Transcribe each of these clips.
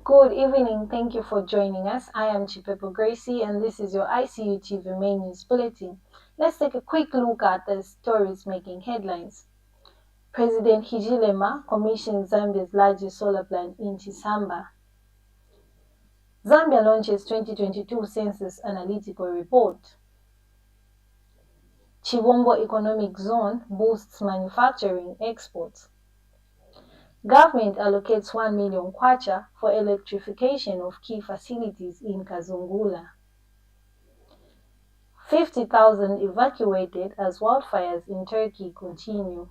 Good evening. Thank you for joining us. I am Chipepo Gracie, and this is your Icu Tv main news bulletin. Let's take a quick look at the stories making headlines. President Hichilema commissions Zambia's largest solar plant in Chisamba. Zambia launches 2022 Census Analytical Report. Chivombo Economic Zone boosts manufacturing exports. Government allocates 1 million kwacha for electrification of key facilities in Kazungula. 50,000 evacuated as wildfires in Turkey continue.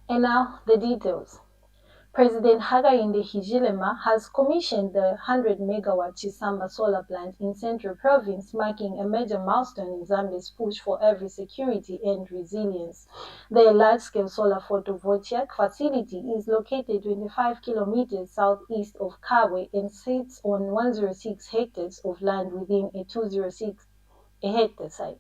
And now the details. President Hakainde Hichilema has commissioned the 100-megawatt Chisamba solar plant in Central Province, marking a major milestone in Zambia's push for every security and resilience. The large-scale solar photovoltaic facility is located 25 kilometers southeast of Kabwe and sits on 106 hectares of land within a 206-hectare site.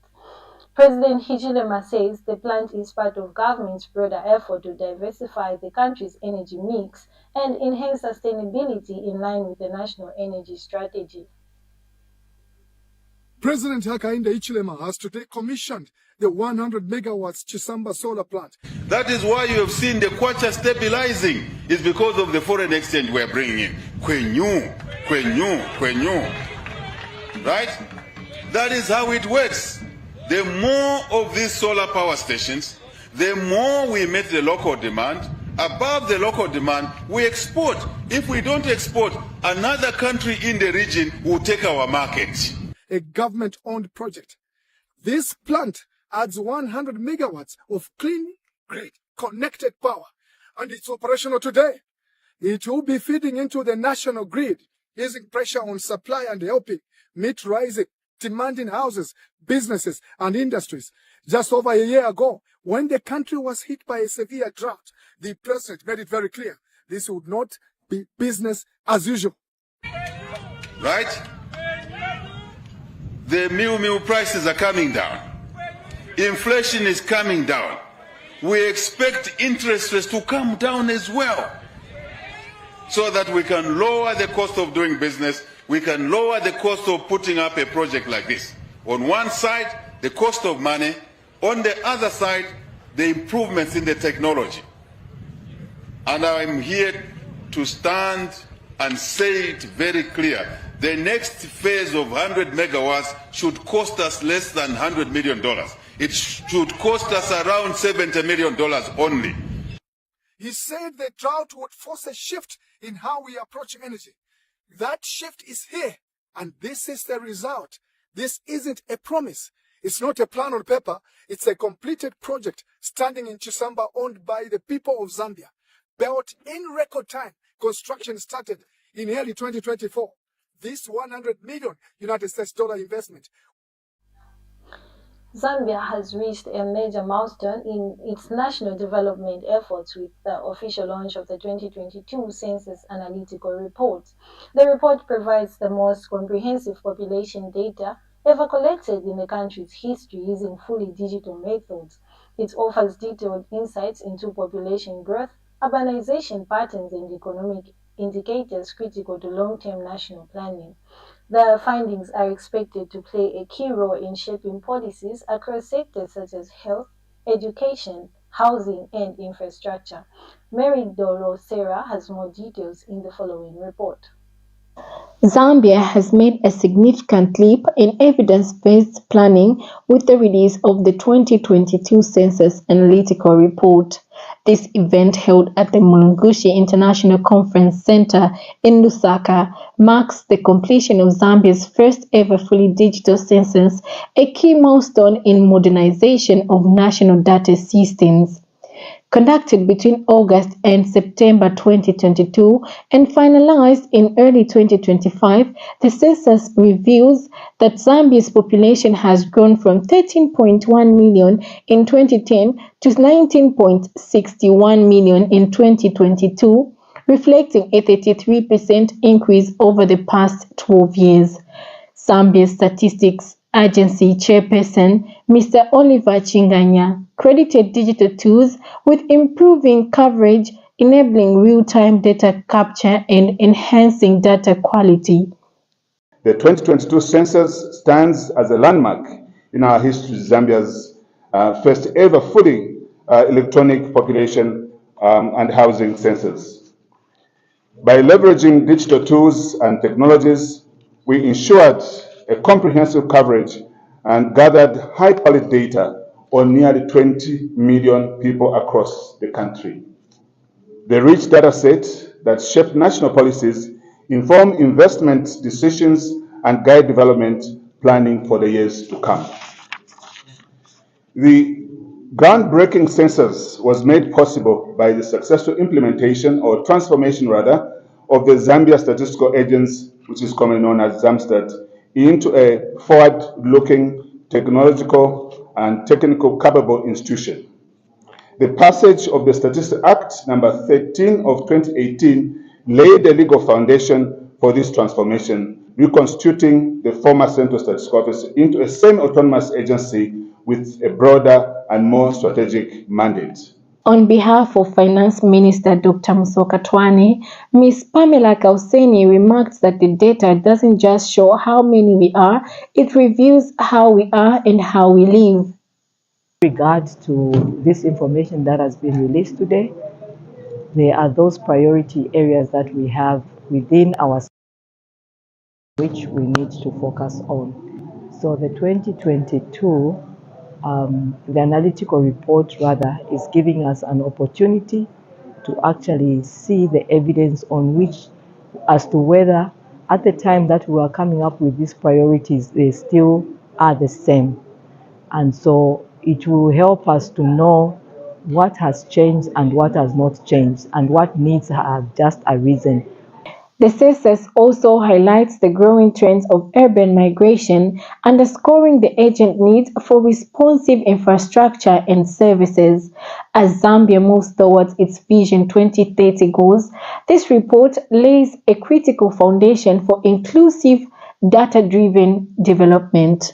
President Hichilema says the plant is part of government's broader effort to diversify the country's energy mix and enhance sustainability in line with the national energy strategy. President Hakainde Hichilema has today commissioned the 100 megawatts Chisamba solar plant. That is why you have seen the kwacha stabilizing. It's because of the foreign exchange we're bringing in. Kwenyu. Right? That is how it works. The more of these solar power stations, the more we meet the local demand. Above the local demand, we export. If we don't export, another country in the region will take our market. A government-owned project. This plant adds 100 megawatts of clean, great, connected power, and it's operational today. It will be feeding into the national grid, easing pressure on supply and helping meet rising demand in houses, businesses, and industries. Just over a year ago, when the country was hit by a severe drought, the president made it very clear this would not be business as usual. Right? The meal prices are coming down. Inflation is coming down. We expect interest rates to come down as well, so that we can lower the cost of doing business. We can lower the cost of putting up a project like this. On one side, the cost of money. On the other side, the improvements in the technology. And I'm here to stand and say it very clear. The next phase of 100 megawatts should cost us less than $100 million. It should cost us around $70 million only. He said the drought would force a shift in how we approach energy. That shift is here, and this is the result. This isn't a promise. It's not a plan on paper. It's a completed project standing in Chisamba, owned by the people of Zambia. Built in record time. Construction started in early 2024. This $100 million United States investment. Zambia has reached a major milestone in its national development efforts with the official launch of the 2022 Census Analytical Report. The report provides the most comprehensive population data ever collected in the country's history using fully digital methods. It offers detailed insights into population growth, urbanization patterns, and economic indicators critical to long-term national planning. The findings are expected to play a key role in shaping policies across sectors such as health, education, housing, and infrastructure. Mary Doro Sarah has more details in the following report. Zambia has made a significant leap in evidence-based planning with the release of the 2022 Census Analytical Report. This event, held at the Mulungushi International Conference Center in Lusaka, marks the completion of Zambia's first ever fully digital census, a key milestone in modernization of national data systems. conducted between August and September 2022 and finalized in early 2025, the census reveals that Zambia's population has grown from 13.1 million in 2010 to 19.61 million in 2022, reflecting a 33% increase over the past 12 years. Zambia Statistics Agency chairperson, Mr. Oliver Chinganya, credited digital tools with improving coverage, enabling real-time data capture, and enhancing data quality. The 2022 census stands as a landmark in our history, Zambia's first ever fully electronic population and housing census. By leveraging digital tools and technologies, we ensured a comprehensive coverage and gathered high-quality data on nearly 20 million people across the country. The rich data set that shape national policies inform investment decisions and guide development planning for the years to come. The groundbreaking census was made possible by the successful implementation or transformation rather of the Zambia Statistical Agency, which is commonly known as ZAMSTAT, into a forward-looking, technological and technical capable institution. The passage of the Statistics Act number 13 of 2018 laid the legal foundation for this transformation, reconstituting the former Central Statistical Office into a semi-autonomous agency with a broader and more strategic mandate. On behalf of Finance Minister Dr. Musoka Twane, Ms. Pamela Kauseni remarked that the data doesn't just show how many we are, it reveals how we are and how we live. Regards to this information that has been released today, there are those priority areas that we have within our which we need to focus on. So the 2022, the analytical report rather, is giving us an opportunity to actually see the evidence on which, as to whether at the time that we were coming up with these priorities, they still are the same. And so it will help us to know what has changed and what has not changed and what needs have just arisen. The census also highlights the growing trends of urban migration, underscoring the urgent need for responsive infrastructure and services. As Zambia moves towards its Vision 2030 goals, this report lays a critical foundation for inclusive, data-driven development.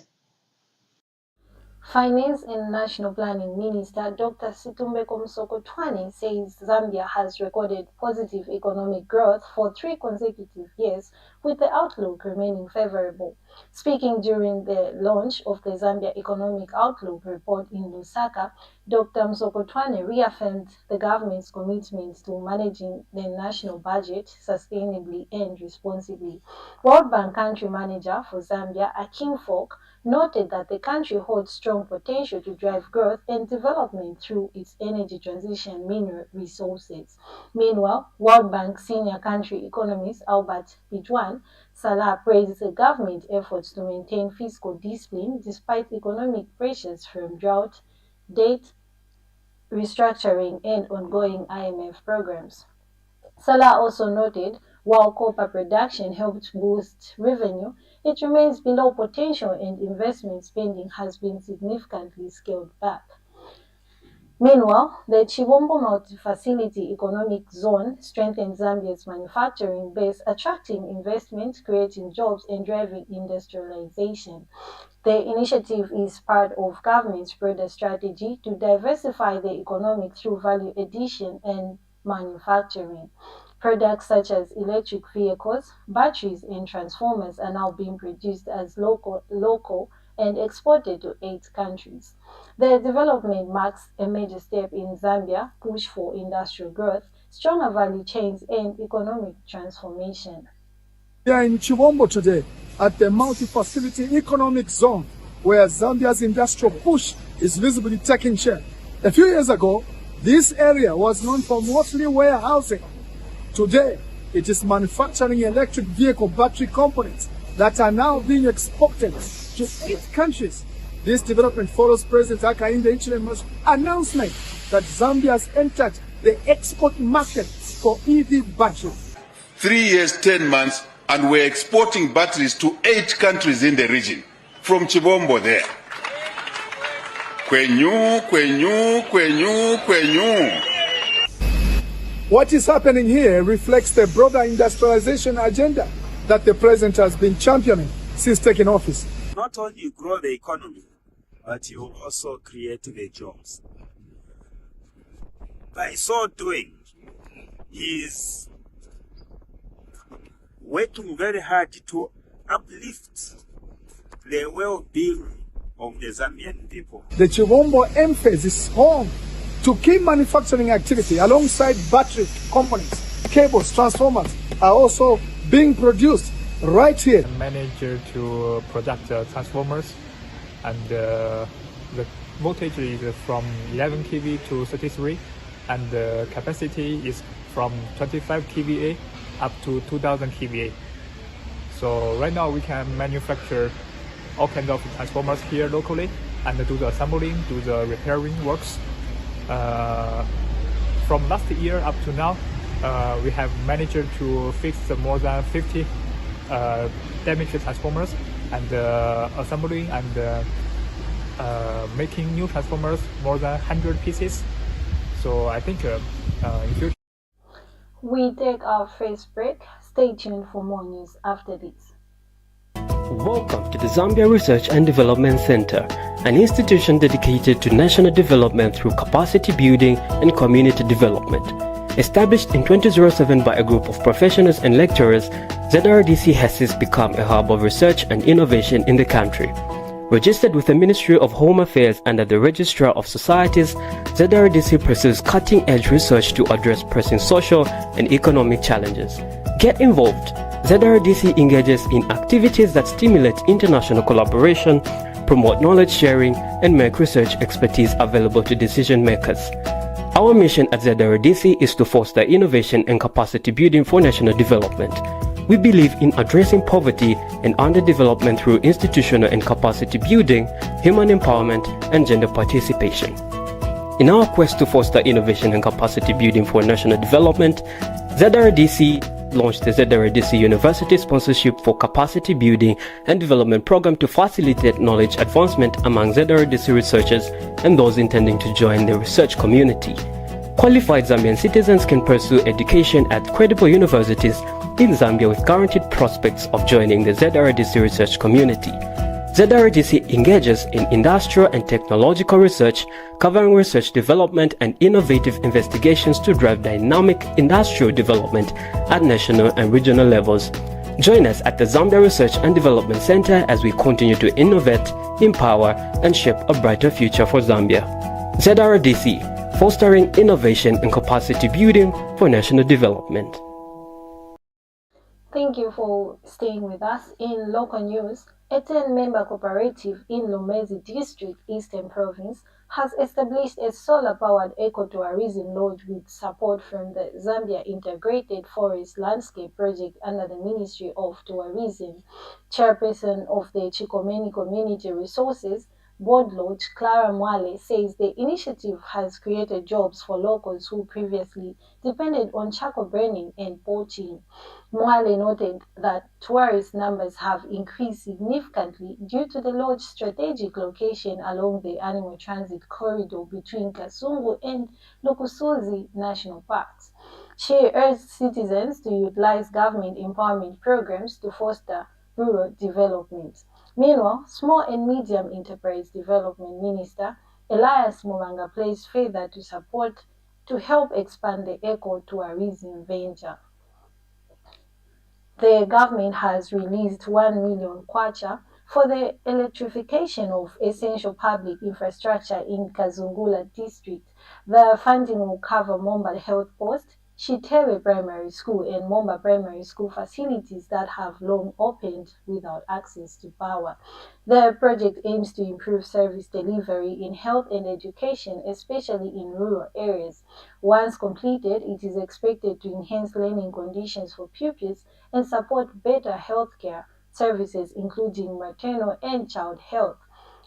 Finance and National Planning Minister Dr. Situmbeko Musoko Twane says Zambia has recorded positive economic growth for 3 consecutive years, with the outlook remaining favorable. Speaking during the launch of the Zambia Economic Outlook report in Lusaka, Dr. Musoko Twane reaffirmed the government's commitment to managing the national budget sustainably and responsibly. World Bank Country Manager for Zambia, Akim Folk, noted that the country holds strong potential to drive growth and development through its energy transition mineral resources. Meanwhile, World Bank senior country economist Albert Bijwan Salah praised the government efforts to maintain fiscal discipline despite economic pressures from drought, debt restructuring, and ongoing IMF programs. Salah also noted while copper production helped boost revenue, it remains below potential and investment spending has been significantly scaled back. Meanwhile, the Chibombo Multi-Facility Economic Zone strengthens Zambia's manufacturing base, attracting investment, creating jobs, and driving industrialization. The initiative is part of government's broader strategy to diversify the economy through value addition and manufacturing. Products such as electric vehicles, batteries, and transformers are now being produced as local and exported to 8 countries. The development marks a major step in Zambia's push for industrial growth, stronger value chains, and economic transformation. We are in Chibombo today at the Multi-Facility Economic Zone, where Zambia's industrial push is visibly taking shape. A few years ago, this area was known for mostly warehousing. Today, it is manufacturing electric vehicle battery components that are now being exported to 8 countries. This development follows President Hakainde Hichileme's announcement that Zambia has entered the export market for EV batteries. 3 years, 10 months, and we're exporting batteries to 8 countries in the region. From Chibombo there. Kwenyu, kwenyu, kwenyu, kwenyu. What is happening here reflects the broader industrialization agenda that the president has been championing since taking office. Not only grow the economy, but you also create the jobs. By so doing, he is working very hard to uplift the well-being of the Zambian people. The Chibombo M-Phase is home to key manufacturing activity alongside battery components, cables, transformers are also being produced right here. Manager to product transformers, and the voltage is from 11 kV to 33, and the capacity is from 25 kVA up to 2000 kVA. So right now we can manufacture all kinds of transformers here locally and do the assembling, do the repairing works. From last year up to now, we have managed to fix more than 50 damaged transformers, and assembling and making new transformers more than 100 pieces. So I think in future. We take our first break. Stay tuned for more news after this. Welcome to the Zambia Research and Development Center, an institution dedicated to national development through capacity building and community development. Established in 2007 by a group of professionals and lecturers, ZRDC has since become a hub of research and innovation in the country. Registered with the Ministry of Home Affairs under the Registrar of Societies, ZRDC pursues cutting-edge research to address pressing social and economic challenges. Get involved. ZRDC engages in activities that stimulate international collaboration, promote knowledge sharing, and make research expertise available to decision makers. Our mission at ZRDC is to foster innovation and capacity building for national development. We believe in addressing poverty and underdevelopment through institutional and capacity building, human empowerment, and gender participation. In our quest to foster innovation and capacity building for national development, ZRDC launched the ZRDC University Sponsorship for Capacity Building and Development Program to facilitate knowledge advancement among ZRDC researchers and those intending to join the research community. Qualified Zambian citizens can pursue education at credible universities in Zambia with guaranteed prospects of joining the ZRDC research community. ZRDC engages in industrial and technological research, covering research development and innovative investigations to drive dynamic industrial development at national and regional levels. Join us at the Zambia Research and Development Center as we continue to innovate, empower, and shape a brighter future for Zambia. ZRDC, fostering innovation and capacity building for national development. Thank you for staying with us. In local news, a 10-member cooperative in Lumezi District, Eastern Province, has established a solar-powered ecotourism lodge with support from the Zambia Integrated Forest Landscape Project under the Ministry of Tourism. Chairperson of the Chikomeni Community Resources Board Lodge, Clara Mwale, says the initiative has created jobs for locals who previously depended on charcoal burning and poaching. Mwale noted that tourist numbers have increased significantly due to the lodge's strategic location along the animal transit corridor between Kasungu and Lukusuzi National Parks. She urged citizens to utilize government empowerment programs to foster rural development. Meanwhile, Small and Medium Enterprise Development Minister Elias Muranga placed further to help expand the ecotourism venture. The government has released 1 million kwacha for the electrification of essential public infrastructure in Kazungula district. The funding will cover Momba Health Post, Shitere Primary School and Momba Primary School facilities that have long opened without access to power. The project aims to improve service delivery in health and education, especially in rural areas. Once completed, it is expected to enhance learning conditions for pupils and support better healthcare services, including maternal and child health.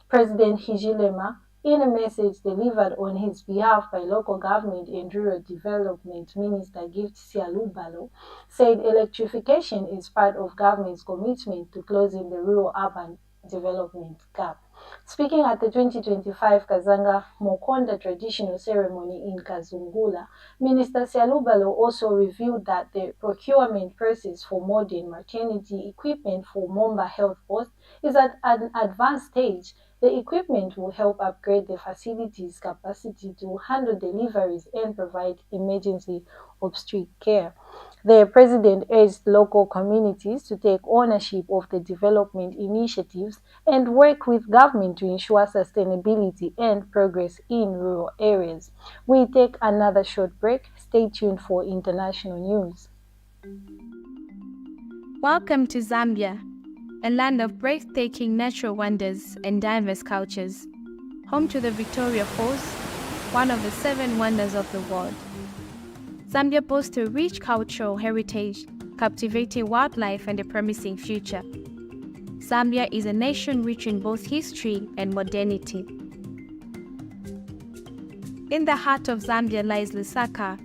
President Hichilema, in a message delivered on his behalf by local government and rural development minister Gift Sialubalo, said electrification is part of government's commitment to closing the rural-urban development gap. Speaking at the 2025 Kazanga Mokonda traditional ceremony in Kazungula, Minister Sialubalo also revealed that the procurement process for modern maternity equipment for Momba Health Post is at an advanced stage. The equipment will help upgrade the facility's capacity to handle deliveries and provide emergency obstetric care. The president urged local communities to take ownership of the development initiatives and work with government to ensure sustainability and progress in rural areas. We take another short break. Stay tuned for international news. Welcome to Zambia, a land of breathtaking natural wonders and diverse cultures, home to the Victoria Falls, one of the 7 wonders of the world. Zambia boasts a rich cultural heritage, captivating wildlife and a promising future. Zambia is a nation rich in both history and modernity. In the heart of Zambia lies Lusaka,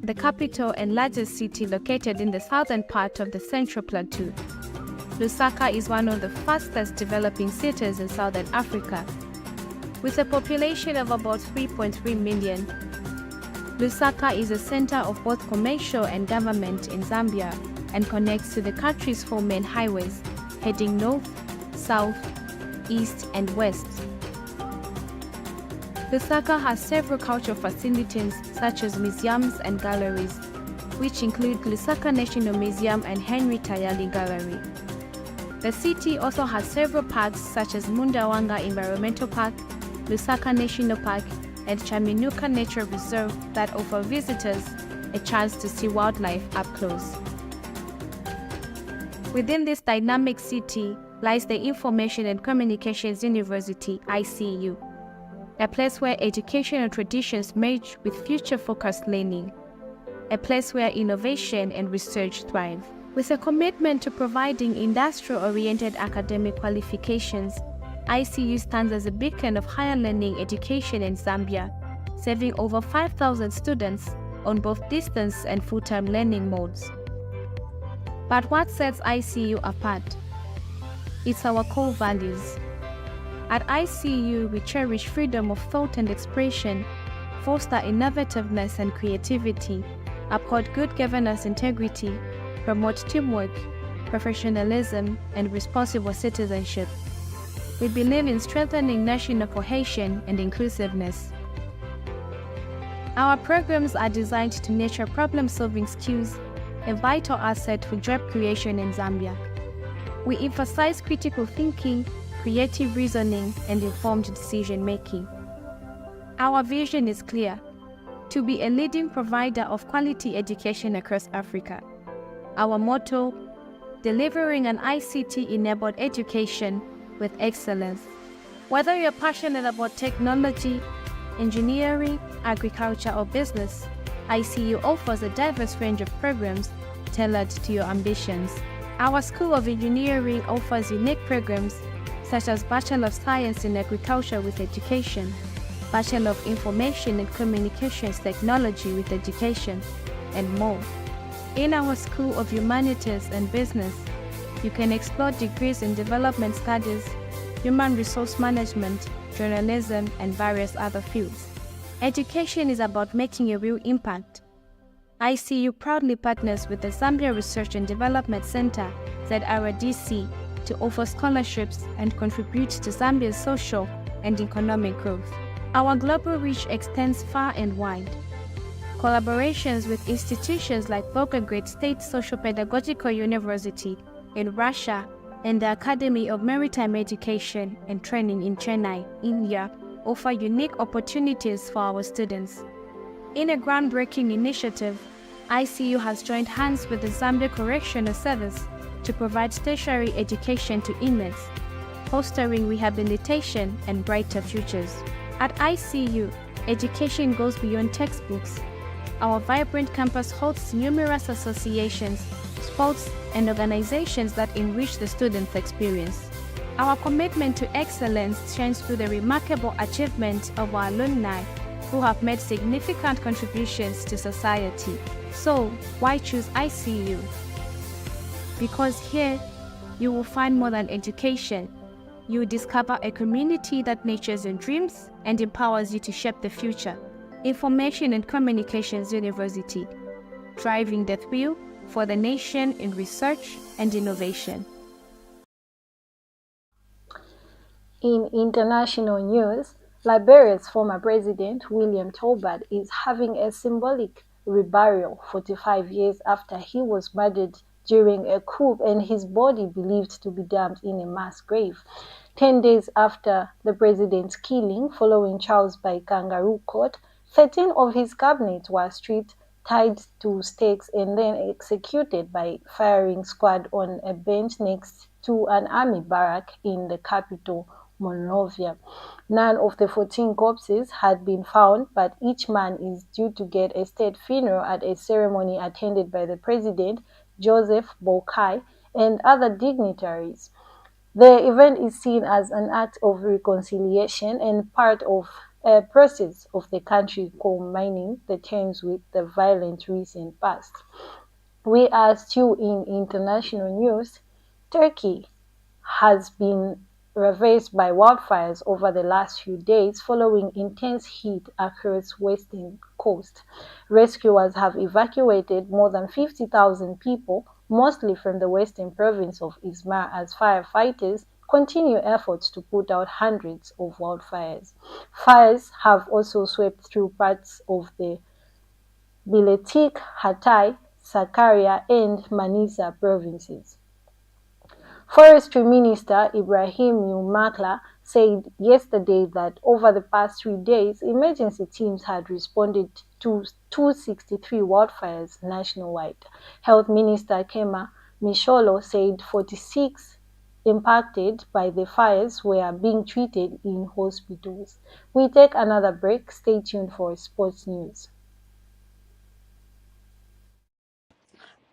the capital and largest city located in the southern part of the Central Plateau. Lusaka is one of the fastest developing cities in southern Africa. With a population of about 3.3 million, Lusaka is a center of both commercial and government in Zambia and connects to the country's 4 main highways, heading north, south, east, and west. Lusaka has several cultural facilities such as museums and galleries, which include Lusaka National Museum and Henry Tayali Gallery. The city also has several parks such as Mundawanga Environmental Park, Lusaka National Park, and Chaminuka Nature Reserve that offer visitors a chance to see wildlife up close. Within this dynamic city lies the Information and Communications University, ICU, a place where educational traditions merge with future-focused learning, a place where innovation and research thrive. With a commitment to providing industrial-oriented academic qualifications, ICU stands as a beacon of higher learning education in Zambia, serving over 5,000 students on both distance and full-time learning modes. But what sets ICU apart? It's our core values. At ICU, we cherish freedom of thought and expression, foster innovativeness and creativity, uphold good governance integrity, promote teamwork, professionalism, and responsible citizenship. We believe in strengthening national cohesion and inclusiveness. Our programs are designed to nurture problem-solving skills, a vital asset for job creation in Zambia. We emphasize critical thinking, creative reasoning, and informed decision-making. Our vision is clear: to be a leading provider of quality education across Africa. Our motto: delivering an ICT-enabled education with excellence. Whether you're passionate about technology, engineering, agriculture, or business, ICU offers a diverse range of programs tailored to your ambitions. Our School of Engineering offers unique programs such as Bachelor of Science in Agriculture with Education, Bachelor of Information and Communications Technology with Education, and more. In our School of Humanities and Business, you can explore degrees in Development Studies, Human Resource Management, Journalism, and various other fields. Education is about making a real impact. ICU proudly partners with the Zambia Research and Development Center, ZRDC, to offer scholarships and contribute to Zambia's social and economic growth. Our global reach extends far and wide. Collaborations with institutions like Volgograd State Socio-Pedagogical University in Russia and the Academy of Maritime Education and Training in Chennai, India, offer unique opportunities for our students. In a groundbreaking initiative, ICU has joined hands with the Zambia Correctional Service to provide tertiary education to inmates, fostering rehabilitation and brighter futures. At ICU, education goes beyond textbooks. Our vibrant campus hosts numerous associations, sports, and organizations that enrich the students' experience. Our commitment to excellence shines through the remarkable achievements of our alumni who have made significant contributions to society. So, why choose ICU? Because here, you will find more than education. You will discover a community that nurtures your dreams and empowers you to shape the future. Information and Communications University, driving the thrill for the nation in research and innovation. In international news, Liberia's former president, William Tobert, is having a symbolic reburial 45 years after he was murdered during a coup and his body believed to be dumped in a mass grave. 10 days after the president's killing, following trials by kangaroo court, 13 of his cabinet were stripped, tied to stakes, and then executed by firing squad on a bench next to an army barrack in the capital, Monrovia. None of the 14 corpses had been found, but each man is due to get a state funeral at a ceremony attended by the president, Joseph Boakai, and other dignitaries. The event is seen as an act of reconciliation and part of a process of the country combining the terms with the violent recent past. We are still in international news. Turkey has been ravaged by wildfires over the last few days following intense heat across western coast. Rescuers have evacuated more than 50,000 people, mostly from the western province of Izmir, as firefighters continue efforts to put out hundreds of wildfires. Fires have also swept through parts of the Biletik, Hatay, Sakarya, and Manisa provinces. Forestry Minister Ibrahim Yumakla said yesterday that over the past 3 days, emergency teams had responded to 263 wildfires nationwide. Health Minister Kema Misholo said 46 impacted by the fires were being treated in hospitals. We take another break. Stay tuned for sports news.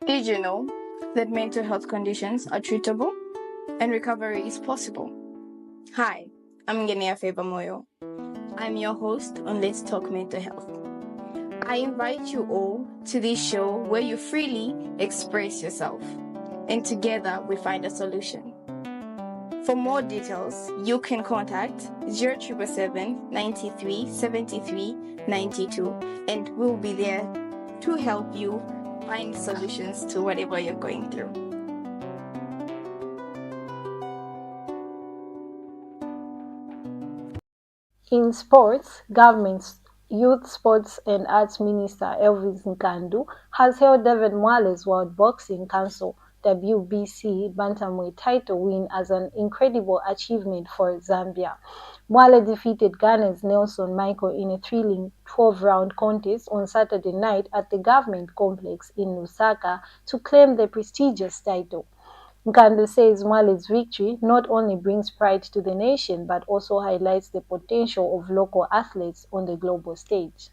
Did you know that mental health conditions are treatable and recovery is possible? Hi, I'm Ngenia Febamoyo. I'm your host on Let's Talk Mental Health. I invite you all to this show where you freely express yourself and together we find a solution. For more details, you can contact 0777 93 73 92 and we'll be there to help you find solutions to whatever you're going through. In sports, government's Youth, Sports and Arts Minister Elvis Nkandu has hailed David Mwale's World Boxing Council WBC bantamweight title win as an incredible achievement for Zambia. Mwale defeated Ghana's Nelson Michael in a thrilling 12-round contest on Saturday night at the government complex in Lusaka to claim the prestigious title. Nkandu says Mwale's victory not only brings pride to the nation but also highlights the potential of local athletes on the global stage.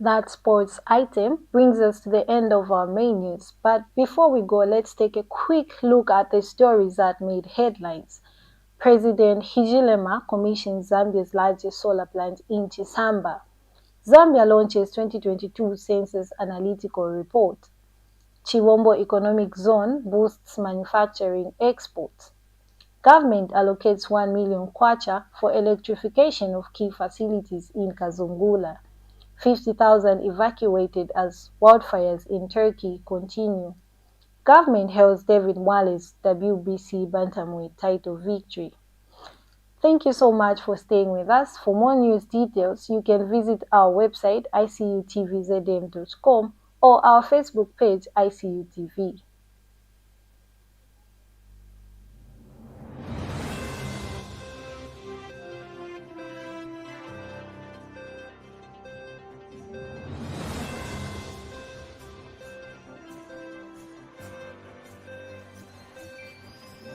That sports item brings us to the end of our main news. But before we go, let's take a quick look at the stories that made headlines. President Hichilema commissions Zambia's largest solar plant in Chisamba. Zambia launches 2022 Census Analytical Report. Chiwombo Economic Zone boosts manufacturing exports. Government allocates 1 million kwacha for electrification of key facilities in Kazungula. 50,000 evacuated as wildfires in Turkey continue. Government hails David Mwale's WBC bantamweight title victory. Thank you so much for staying with us. For more news details, you can visit our website icutvzm.com or our Facebook page ICU TV.